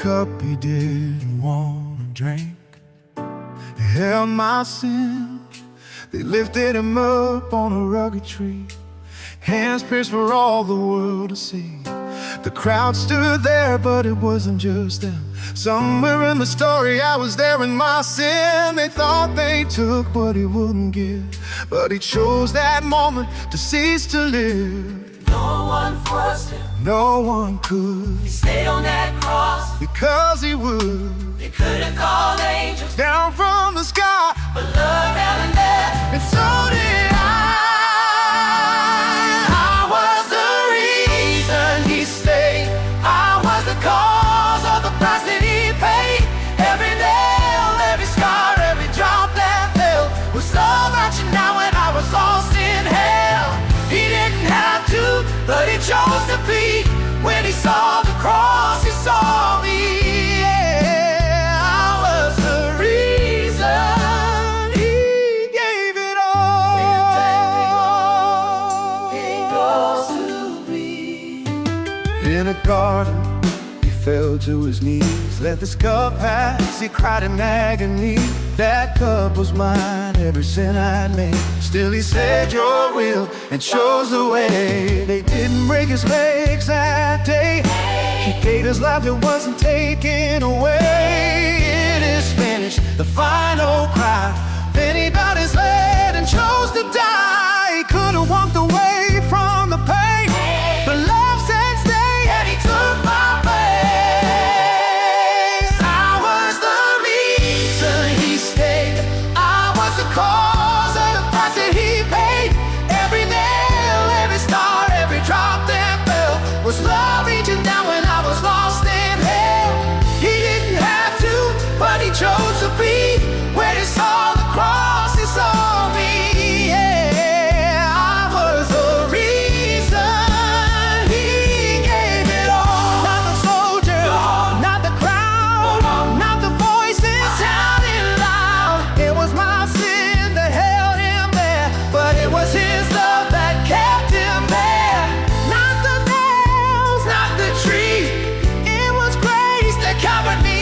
cup he didn't want to drink. They held my sin, they lifted him up on a rugged tree, hands pierced for all the world to see. The crowd stood there, but it wasn't just them. Somewhere in the story I was there in my sin. They thought they took what he wouldn't give, but he chose that moment to cease to live. No one forced him, no one could. he stayed on that cross Because he would. They could have called angels Down from the sky, but love held him there. and so did I. I was the reason he stayed. I was the cause of the price that he paid. Every nail, every scar, every drop that fell was love reaching out when I was lost in hell. He didn't have to, but he chose to be. When he saw the cross, he saw me. Yeah, I was the reason. He gave it all. It goes to me. In a garden, he fell to his knees. Let this cup pass, he cried in agony. That cup was mine, every sin I'd made. Still he said, your will, and chose the way. They didn't break his legs that day. He gave his life, it wasn't taken away. It is finished, the final cry. Then he bowed his head and chose to die. He could have walked away from the pain, but love said stay, and he took my place. I was the reason he stayed. I was the cause of the price that he paid. Every nail, every star, every drop that fell was love reaching down when I was lost in hell. He didn't have to, but he chose to be. When he saw the cross, he saw me. Yeah, I was the reason. He gave it all. Not the soldier, not the crowd, not the voices sounding loud. It was my sin that held him there, but it was his love that kept him there. Not the nails, not the tree. It was grace that covered me.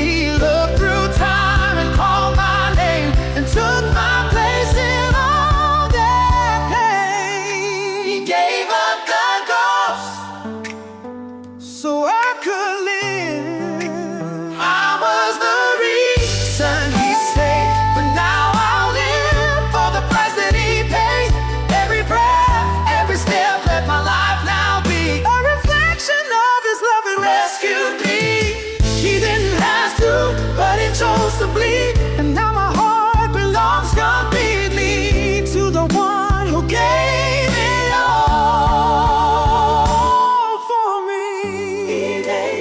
He looked through time and called my name and took my place in all that pain. He gave up the ghost so I could live. I was the reason he stayed, but now I'll live for the price that he paid. Every breath, every step, let my life now be a reflection of his love that rescued me. He didn't have to, but he chose to bleed, and now my heart belongs completely to the one who gave it all for me. He gave